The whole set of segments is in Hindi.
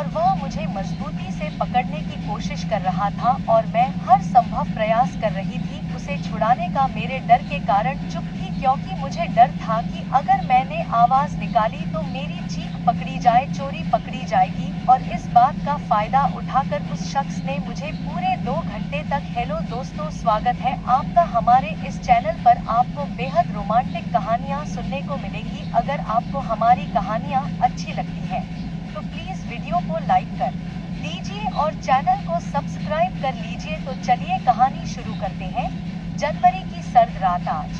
और वह मुझे मजबूती से पकड़ने की कोशिश कर रहा था और मैं हर संभव प्रयास कर रही थी उसे छुड़ाने का। मेरे डर के कारण चुप थी क्योंकि मुझे डर था कि अगर मैंने आवाज निकाली तो मेरी चीख पकड़ी जाए, चोरी पकड़ी जाएगी। और इस बात का फायदा उठाकर उस शख्स ने मुझे पूरे 2 घंटे तक। हेलो दोस्तों, स्वागत है आपका हमारे इस चैनल पर। आपको बेहद रोमांटिक कहानियाँ सुनने को मिलेंगी। अगर आपको हमारी कहानियाँ अच्छी लगती है तो प्लीज वीडियो को लाइक कर दीजिए और चैनल को सब्सक्राइब कर लीजिए। तो चलिए कहानी शुरू करते हैं। जनवरी की सर्द रात आज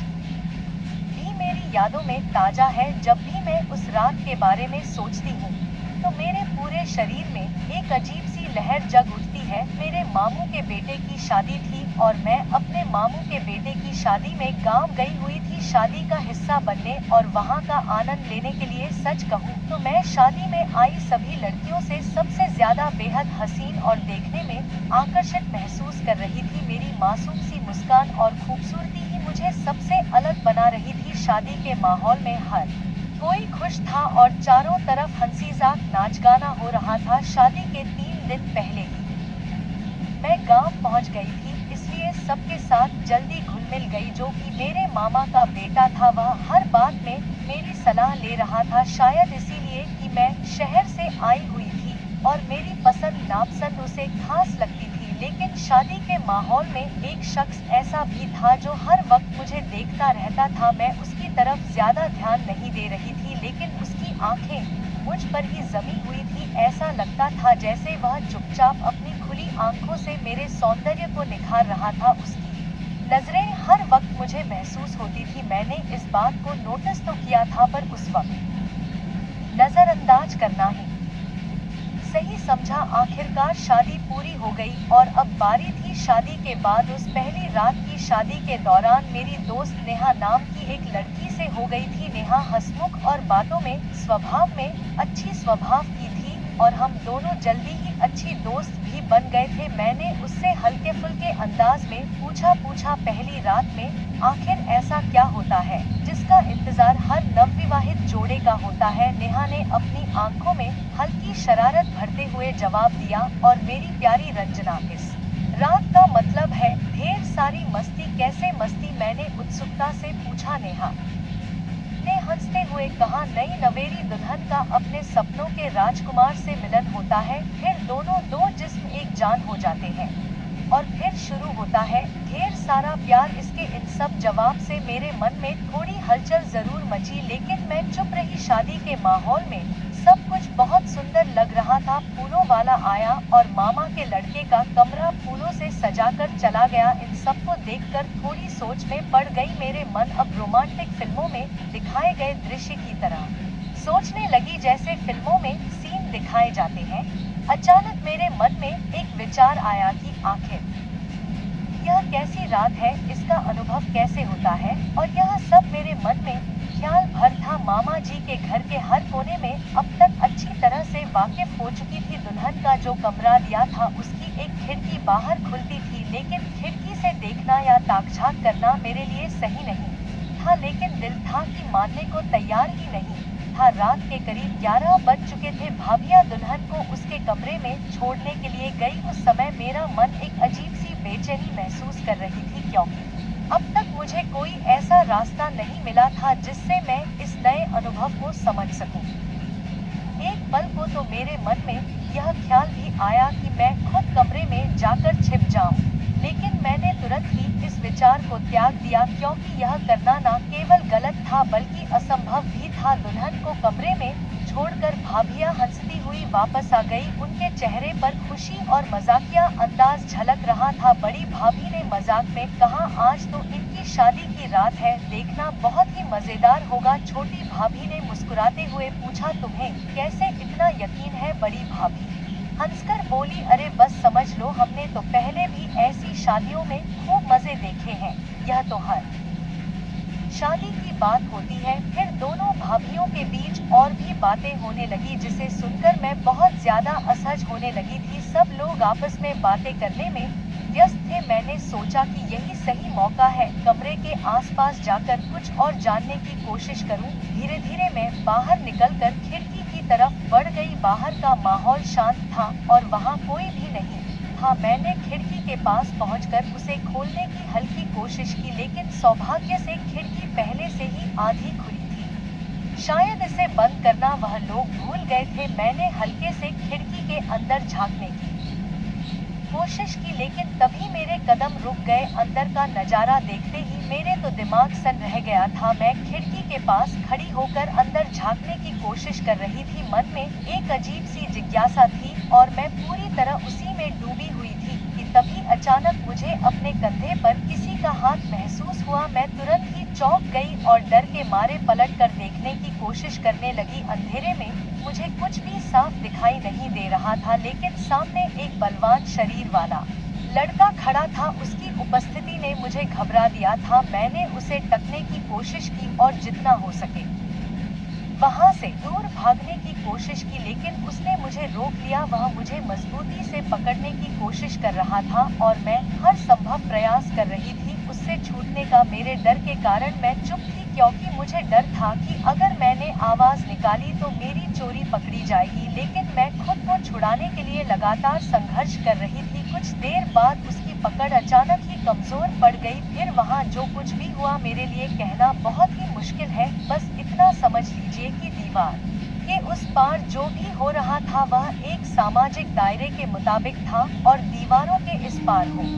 भी मेरी यादों में ताजा है। जब भी मैं उस रात के बारे में सोचती हूँ तो मेरे पूरे शरीर में एक अजीब सी लहर जग उठती है। मेरे मामू के बेटे की शादी थी और मैं अपने मामू के बेटे की शादी में गांव गई हुई थी, शादी का हिस्सा बनने और वहां का आनंद लेने के लिए। सच कहूँ तो मैं शादी में आई सभी लड़कियों से सबसे ज्यादा बेहद हसीन और देखने में आकर्षित महसूस कर रही थी। मेरी मासूम सी मुस्कान और खूबसूरती ही मुझे सबसे अलग बना रही थी। शादी के माहौल में हर कोई खुश था और चारों तरफ हंसी-मजाक, नाच गाना हो रहा था। शादी के 3 दिन पहले ही मैं गांव पहुंच गई थी, इसलिए सबके साथ जल्दी घुल मिल गई। जो कि मेरे मामा का बेटा था वह हर बात में मेरी सलाह ले रहा था, शायद इसीलिए कि मैं शहर से आई हुई थी और मेरी पसंद नापसंद उसे खास लगती थी। लेकिन शादी के माहौल में एक शख्स ऐसा भी था जो हर वक्त मुझे देखता रहता था। मैं उसकी तरफ ज्यादा ध्यान नहीं दे रही थी, लेकिन उसकी आंखें मुझ पर ही जमी हुई थी। ऐसा लगता था जैसे वह चुपचाप अपनी खुली आंखों से मेरे सौंदर्य को निखार रहा था। उसकी नजरें हर वक्त मुझे महसूस होती थी। मैंने इस बात को नोटिस तो किया था पर उस वक्त नजरअंदाज करना ही सही समझा। आखिरकार शादी पूरी हो गई और अब बारी थी शादी के बाद उस पहली रात की। शादी के दौरान मेरी दोस्त नेहा नाम की एक लड़की से हो गई थी। नेहा हंसमुख और बातों में, स्वभाव में अच्छी स्वभाव की थी और हम दोनों जल्दी ही अच्छी दोस्त भी बन गए थे। मैंने उससे हल्के फुल्के अंदाज में पूछा पहली रात में आखिर ऐसा क्या होता है जिसका इंतजार हर नवविवाहित जोड़े का होता है। नेहा ने अपनी आंखों में हल्की शरारत भरते हुए जवाब दिया, और मेरी प्यारी रंजना, इस रात का मतलब है ढेर सारी मस्ती। कैसे मस्ती? मैंने उत्सुकता से पूछा। नेहा ने हंसते हुए कहा, नई नवेली दुल्हन का अपने सपनों के राजकुमार से मिलन होता है, फिर दोनों दो जिस्म एक जान हो जाते हैं और फिर शुरू होता है ढेर सारा प्यार। इसके इन सब जवाब से मेरे मन में थोड़ी हलचल जरूर मची, लेकिन मैं चुप रही। शादी के माहौल में सब कुछ बहुत सुंदर लग रहा था। फूलों वाला आया और मामा के लड़के का कमरा फूलों से सजाकर चला गया। इन सबको देखकर थोड़ी सोच में पड़ गई। मेरे मन अब रोमांटिक फिल्मों में दिखाए गए दृश्य की तरह सोचने लगी जैसे फिल्मों में सीन दिखाए जाते हैं। अचानक मेरे मन में एक विचार आया कि आखिर यह कैसी रात है, इसका अनुभव कैसे होता है। और यह सब मेरे मन में ख्याल भर था। मामा जी के घर के हर कोने में अब तक अच्छी तरह से वाकिफ हो चुकी थी। दुल्हन का जो कमरा लिया था उसकी एक खिड़की बाहर खुलती थी, लेकिन खिड़की से देखना या ताकझाक करना मेरे लिए सही नहीं था। लेकिन दिल था कि मानने को तैयार ही नहीं था। रात के करीब 11 बज चुके थे। भाभिया दुल्हन को उसके कमरे में छोड़ने के लिए गई। उस समय मेरा मन एक अजीब सी बेचैनी महसूस कर रही थी, क्योंकि अब तक मुझे कोई ऐसा रास्ता नहीं मिला था जिससे मैं इस नए अनुभव को समझ सकूं। एक पल को तो मेरे मन में यह ख्याल भी आया कि मैं खुद कमरे में जाकर छिप जाऊं, लेकिन मैंने तुरंत ही इस विचार को त्याग दिया, क्योंकि यह करना न केवल गलत था बल्कि असंभव भी था। दुल्हन को कमरे में छोड़कर भाभिया हंसती हुई वापस आ गई। उनके चेहरे पर खुशी और मजाकिया अंदाज झलक रहा था। बड़ी भाभी ने मजाक में कहा, आज तो इनकी शादी की रात है, देखना बहुत ही मजेदार होगा। छोटी भाभी ने मुस्कुराते हुए पूछा, तुम्हें कैसे इतना यकीन है? बड़ी भाभी हंसकर बोली, अरे बस समझ लो, हमने तो पहले भी ऐसी शादियों में खूब मजे देखे हैं। यह तो हर शादी की बात होती है। फिर दोनों भाभियों के बीच और भी बातें होने लगी, जिसे सुनकर मैं बहुत ज्यादा असहज होने लगी थी। सब लोग आपस में बातें करने में व्यस्त थे। मैंने सोचा कि यही सही मौका है, कमरे के आसपास जाकर कुछ और जानने की कोशिश करूं। धीरे धीरे मैं बाहर निकलकर खिड़की की तरफ बढ़ गई। बाहर का माहौल शांत था और वहाँ कोई भी नहीं था। मैंने खिड़की के पास पहुंचकर उसे खोलने की हल्की कोशिश की, लेकिन सौभाग्य से खिड़की पहले से ही आधी खुली थी। शायद इसे बंद करना वह लोग भूल गए थे। मैंने हल्के से खिड़की के अंदर झांकने की कोशिश की, लेकिन तभी मेरे कदम रुक गए। अंदर का नजारा देखते ही मेरे तो दिमाग सन रह गया था। मैं खिड़की के पास खड़ी होकर अंदर झांकने की कोशिश कर रही थी। मन में एक अजीब सी जिज्ञासा थी और मैं पूरी तरह उसी में डूबी हुई थी कि तभी अचानक मुझे अपने कंधे पर किसी का हाथ महसूस हुआ। मैं तुरंत ही चौंक गई और डर के मारे पलट कर देखने की कोशिश करने लगी। अंधेरे में मुझे कुछ भी साफ दिखाई नहीं दे रहा था, लेकिन सामने एक बलवान शरीर वाला लड़का खड़ा था। उसकी उपस्थिति ने मुझे घबरा दिया था। मैंने उसे टकने की कोशिश की और जितना हो सके वहां से दूर भागने की कोशिश की, लेकिन उसने मुझे रोक लिया। वह मुझे मजबूती से पकड़ने की कोशिश कर रहा था और मैं हर संभव प्रयास कर रही थी उससे छूटने का। मेरे डर के कारण मैं चुप थी, क्योंकि मुझे डर था कि अगर मैंने आवाज निकाली तो मेरी चोरी पकड़ी जाएगी। लेकिन मैं खुद को छुड़ाने के लिए लगातार संघर्ष कर रही थी। कुछ देर बाद उसकी पकड़ अचानक ही कमजोर पड़ गई। फिर वहाँ जो कुछ भी हुआ मेरे लिए कहना बहुत ही मुश्किल है। बस इतना समझ लीजिए कि दीवार के उस पार जो भी हो रहा था वह एक सामाजिक दायरे के मुताबिक था, और दीवारों के इस पार हो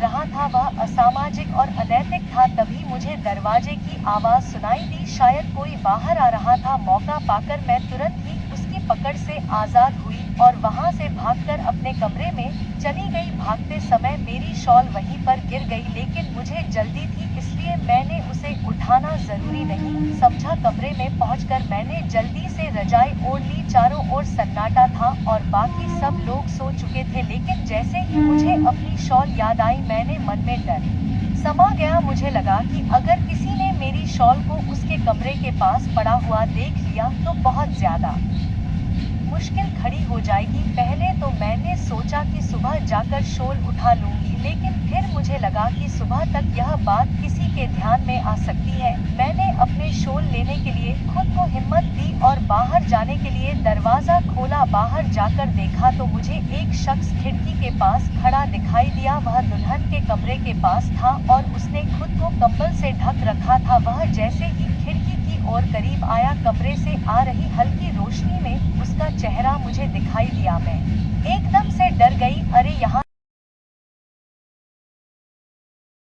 रहा था वह असामाजिक और अनैतिक था। तभी मुझे दरवाजे की आवाज सुनाई दी। शायद कोई बाहर आ रहा था। मौका पाकर मैं तुरंत ही उसकी पकड़ से आजाद हुई और वहां से भागकर अपने कमरे में चली गई। भागते समय मेरी शॉल वहीं पर गिर गई, लेकिन मुझे जल्दी थी इसलिए मैंने उसे उठाना जरूरी नहीं समझा। कमरे में पहुंचकर मैंने जल्दी से रजाई ओढ़ ली। चारों ओर सन्नाटा था और बाकी सब लोग सो चुके थे, लेकिन जैसे ही मुझे अपनी शॉल याद आई मैंने मन में डर समा गया। मुझे लगा कि अगर किसी ने मेरी शॉल को उसके कमरे के पास पड़ा हुआ देख लिया तो बहुत ज्यादा मुश्किल खड़ी हो जाएगी। पहले तो मैंने सोचा कि सुबह जाकर शॉल उठा लूंगी, लेकिन फिर मुझे लगा कि सुबह तक यह बात किसी के ध्यान में आ सकती है। मैंने अपने शॉल लेने के लिए खुद को हिम्मत दी और बाहर जाने के लिए दरवाजा खोला। बाहर जाकर देखा तो मुझे एक शख्स खिड़की के पास खड़ा दिखाई दिया। वह दुल्हन के कमरे के पास था और उसने खुद को कंबल से ढक रखा था। वह जैसे ही खिड़की की ओर करीब आया, कमरे से आ रही हल्की रोशनी में उसका चेहरा मुझे दिखाई दिया। मैं एकदम से डर गई। अरे यहाँ